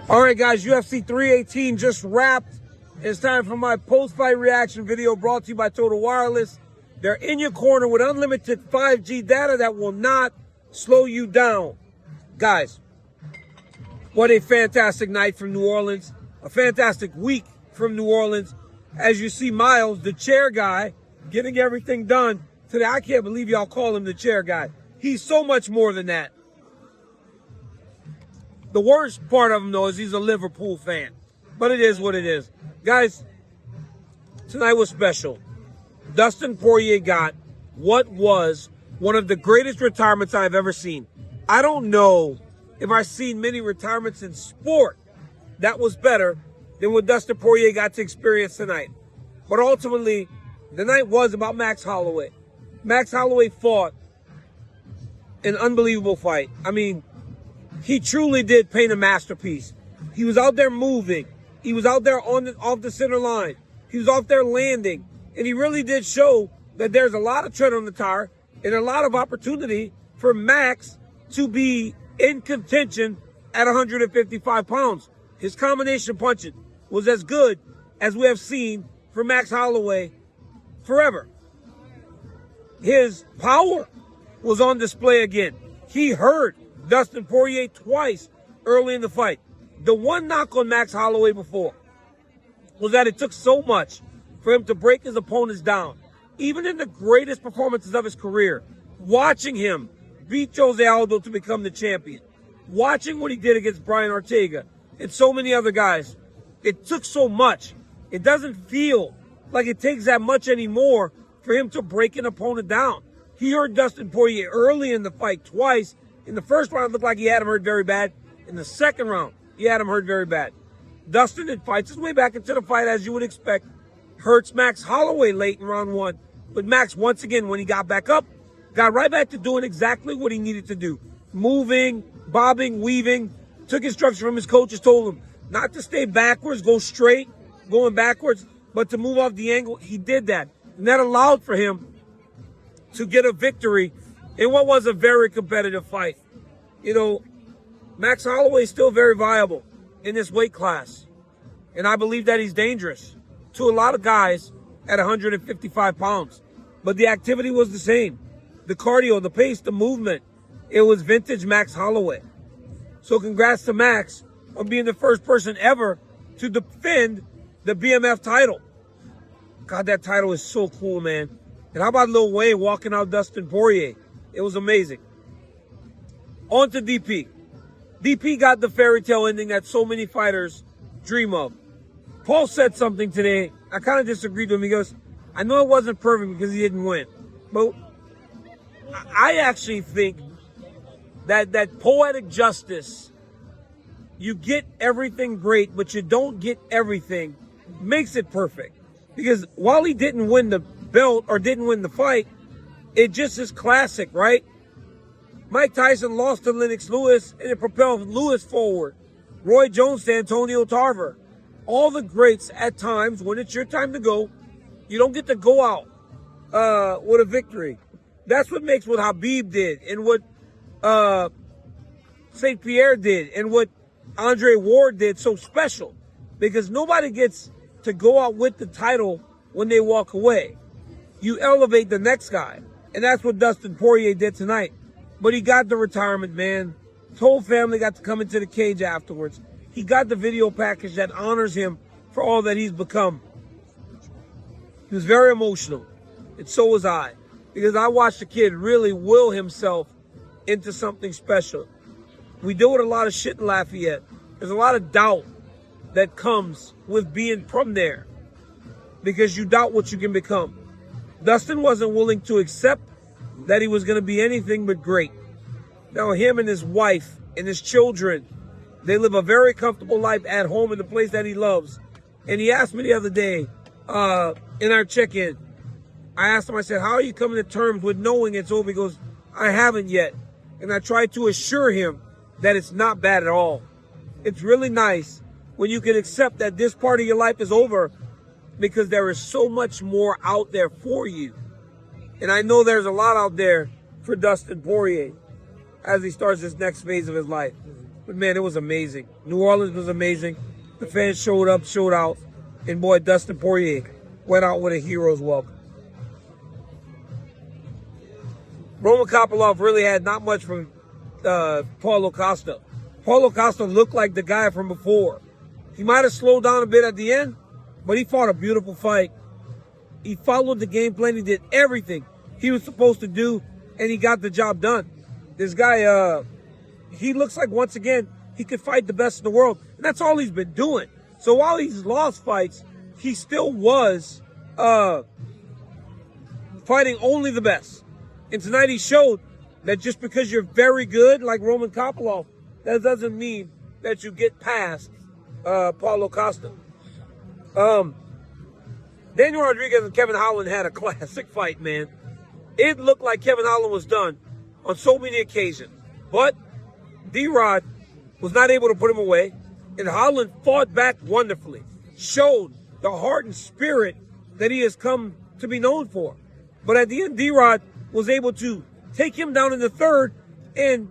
All right, guys, UFC 318 just wrapped. It's time for my post-fight reaction video brought to you by Total Wireless. They're in your corner with unlimited 5G data that will not slow you down. Guys, what a fantastic night from New Orleans. A fantastic week from New Orleans. As you see Miles, the chair guy, getting everything done today. I can't believe y'all call him the chair guy. He's so much more than that. The worst part of him, though, is he's a Liverpool fan. But it is what it is. Guys, tonight was special. Dustin Poirier got what was one of the greatest retirements I've ever seen. I don't know if I've seen many retirements in sport that was better than what Dustin Poirier got to experience tonight. But ultimately, the night was about Max Holloway. Max Holloway fought an unbelievable fight. I mean, he truly did paint a masterpiece. He was out there moving. He was out there off the center line. He was off there landing. And he really did show that there's a lot of tread on the tire and a lot of opportunity for Max to be in contention at 155 pounds. His combination punching was as good as we have seen from Max Holloway forever. His power was on display again. He hurt Dustin Poirier twice early in the fight. The one knock on Max Holloway before was that it took so much for him to break his opponents down. Even in the greatest performances of his career, watching him beat Jose Aldo to become the champion, watching what he did against Brian Ortega and so many other guys, it took so much. It doesn't feel like it takes that much anymore for him to break an opponent down. He hurt Dustin Poirier early in the fight twice. In the first round, it looked like he had him hurt very bad. In the second round, he had him hurt very bad. Dustin then fights his way back into the fight, as you would expect. Hurts Max Holloway late in round one. But Max, once again, when he got back up, got right back to doing exactly what he needed to do. Moving, bobbing, weaving. Took instructions from his coaches, told him not to stay backwards, go straight, going backwards, but to move off the angle. He did that. And that allowed for him to get a victory in what was a very competitive fight. You know, Max Holloway is still very viable in this weight class. And I believe that he's dangerous to a lot of guys at 155 pounds. But the activity was the same. The cardio, the pace, the movement. It was vintage Max Holloway. So congrats to Max on being the first person ever to defend the BMF title. God, that title is so cool, man. And how about Lil Wayne walking out Dustin Poirier? It was amazing. On to DP. DP got the fairy tale ending that so many fighters dream of. Paul said something today. I kind of disagreed with him. He goes, I know it wasn't perfect because he didn't win. But I actually think that poetic justice, you get everything great, but you don't get everything, makes it perfect. Because while he didn't win the belt or didn't win the fight, it just is classic, right? Mike Tyson lost to Lennox Lewis, and it propelled Lewis forward. Roy Jones to Antonio Tarver. All the greats at times, when it's your time to go, you don't get to go out with a victory. That's what makes what Khabib did and what St. Pierre did and what Andre Ward did so special. Because nobody gets to go out with the title when they walk away. You elevate the next guy. And that's what Dustin Poirier did tonight. But he got the retirement, man. His whole family got to come into the cage afterwards. He got the video package that honors him for all that he's become. He was very emotional. And so was I. Because I watched the kid really will himself into something special. We deal with a lot of shit in Lafayette. There's a lot of doubt that comes with being from there. Because you doubt what you can become. Dustin wasn't willing to accept that he was going to be anything but great. Now, him and his wife and his children, they live a very comfortable life at home in the place that he loves. And he asked me the other day in our check-in, I asked him, I said, how are you coming to terms with knowing it's over? He goes, I haven't yet. And I tried to assure him that it's not bad at all. It's really nice when you can accept that this part of your life is over because there is so much more out there for you. And I know there's a lot out there for Dustin Poirier as he starts this next phase of his life. But, man, it was amazing. New Orleans was amazing. The fans showed up, showed out. And, boy, Dustin Poirier went out with a hero's welcome. Roman Kopylov really had not much from Paulo Costa. Paulo Costa looked like the guy from before. He might have slowed down a bit at the end, but he fought a beautiful fight. He followed the game plan. He did everything he was supposed to do, and he got the job done. This guy, he looks like, once again, he could fight the best in the world, and that's all he's been doing. So while he's lost fights, he still was fighting only the best. And tonight he showed that just because you're very good, like Roman Kopylov, that doesn't mean that you get past Paulo Costa. Daniel Rodriguez and Kevin Holland had a classic fight, man. It looked like Kevin Holland was done on so many occasions. But D-Rod was not able to put him away, and Holland fought back wonderfully, showed the heart and spirit that he has come to be known for. But at the end, D-Rod was able to take him down in the third and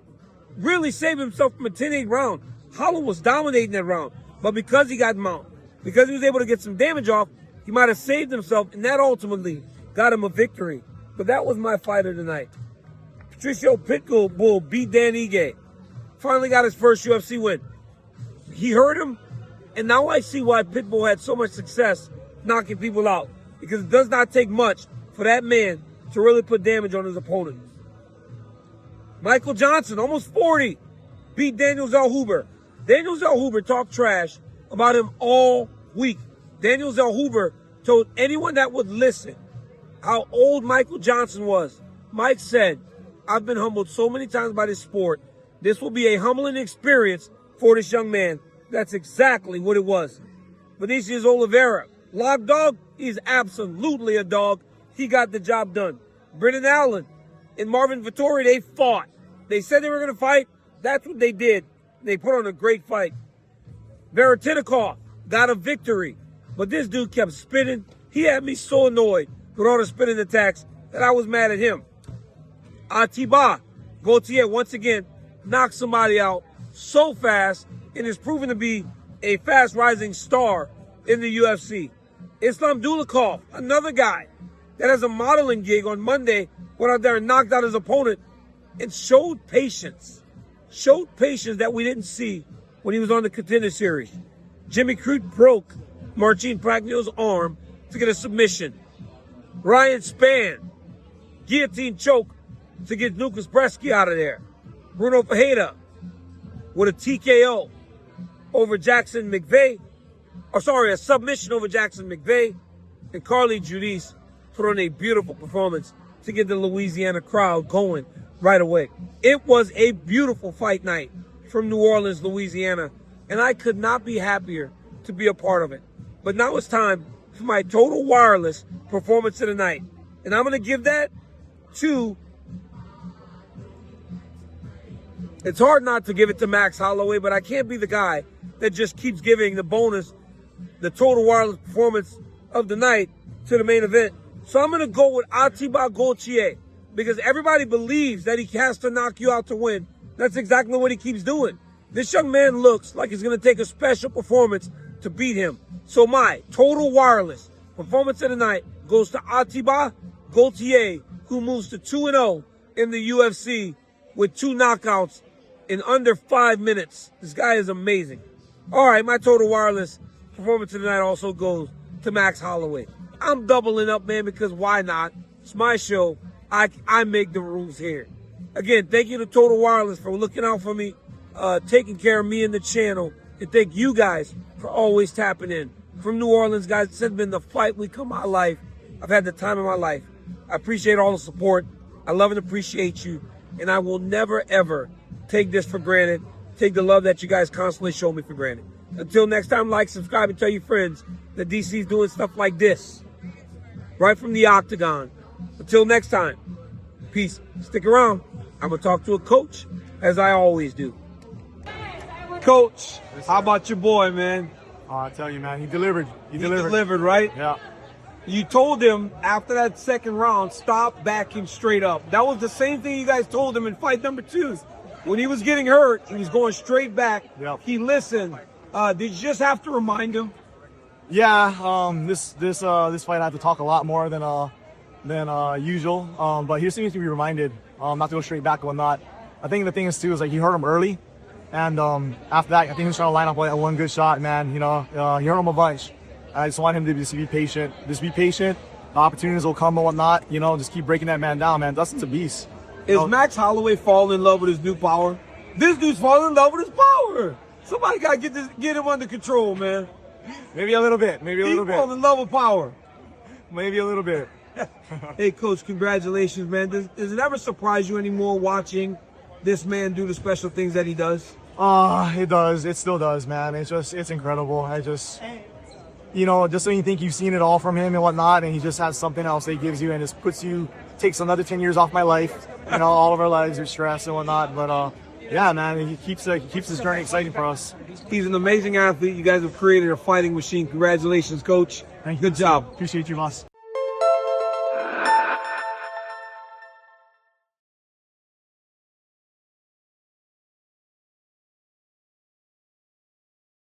really save himself from a 10-8 round. Holland was dominating that round, but because he got mounted, because he was able to get some damage off, he might have saved himself, and that ultimately got him a victory. But that was my fight of the night. Patricio Pitbull beat Dan Ige. Finally got his first UFC win. He hurt him, and now I see why Pitbull had so much success knocking people out. Because it does not take much for that man to really put damage on his opponent. Michael Johnson, almost 40, beat Daniel Zellhuber. Daniel Zellhuber talked trash about him all week. Daniel Zellhuber told anyone that would listen how old Michael Johnson was. Mike said, I've been humbled so many times by this sport. This will be a humbling experience for this young man. That's exactly what it was. Vinicius Oliveira, lock dog, he's absolutely a dog. He got the job done. Brendan Allen and Marvin Vettori, they fought. They said they were going to fight. That's what they did. They put on a great fight. Veretinikov got a victory. But this dude kept spinning. He had me so annoyed with all the spinning attacks that I was mad at him. Atiba Gauthier, once again, knocked somebody out so fast and is proven to be a fast-rising star in the UFC. Islam Dulikov, another guy that has a modeling gig on Monday, went out there and knocked out his opponent and showed patience. Showed patience that we didn't see when he was on the Contender Series. Jimmy Crute broke Marcin Pragnio's arm to get a submission. Ryan Spann, guillotine choke to get Lucas Bresky out of there. Bruno Fajeda with a TKO over Jackson McVeigh. A submission over Jackson McVeigh. And Carly Judice put on a beautiful performance to get the Louisiana crowd going right away. It was a beautiful fight night from New Orleans, Louisiana, and I could not be happier to be a part of it. But now it's time for my total wireless performance of the night. And I'm going to give that to, it's hard not to give it to Max Holloway, but I can't be the guy that just keeps giving the bonus, the total wireless performance of the night to the main event. So I'm going to go with Atiba Gauthier because everybody believes that he has to knock you out to win. That's exactly what he keeps doing. This young man looks like he's going to take a special performance to beat him. So my total wireless performance of the night goes to Atiba Gauthier, who moves to 2-0 in the UFC with 2 knockouts in under 5 minutes. This guy is amazing. All right, my total wireless performance of the night also goes to Max Holloway. I'm doubling up, man, because why not? It's my show. I make the rules here. Again, thank you to Total Wireless for looking out for me, taking care of me and the channel. And thank you guys for always tapping in. From New Orleans, guys, this has been the fight week of my life. I've had the time of my life. I appreciate all the support. I love and appreciate you. And I will never, ever take this for granted. Take the love that you guys constantly show me for granted. Until next time, like, subscribe, and tell your friends that DC's doing stuff like this. Right from the octagon. Until next time, peace. Stick around. I'm going to talk to a coach, as I always do. Coach, how about your boy, man? Oh, I tell you, man, he delivered. He delivered, right? Yeah. You told him after that second round, stop backing straight up. That was the same thing you guys told him in fight number 2. when he was getting hurt, he was going straight back. Yep. He listened. Did you just have to remind him? Yeah, this fight I had to talk a lot more than usual. But he seems to be reminded not to go straight back and whatnot. I think the thing is too is like he hurt him early, and after that I think he was trying to line up like one good shot. Man, you know, he hurt him a bunch. I just want him to just be patient. Just be patient. The opportunities will come and whatnot. You know, just keep breaking that man down, man. Dustin's a beast. Is Max Holloway falling in love with his new power? This dude's falling in love with his power. Somebody got to get him under control, man. Maybe a little bit. Maybe a little bit. He's falling in love with power. Maybe a little bit. Hey, Coach, congratulations, man. Does it ever surprise you anymore watching this man do the special things that he does? It does. It still does, man. It's incredible. You know, just when you think you've seen it all from him and whatnot, and he just has something else that he gives you and just takes another 10 years off my life. You know, all of our lives are stress and whatnot. But yeah, man, he keeps this journey exciting for us. He's an amazing athlete. You guys have created a fighting machine. Congratulations, Coach. Thank you. Good job. Appreciate you, boss.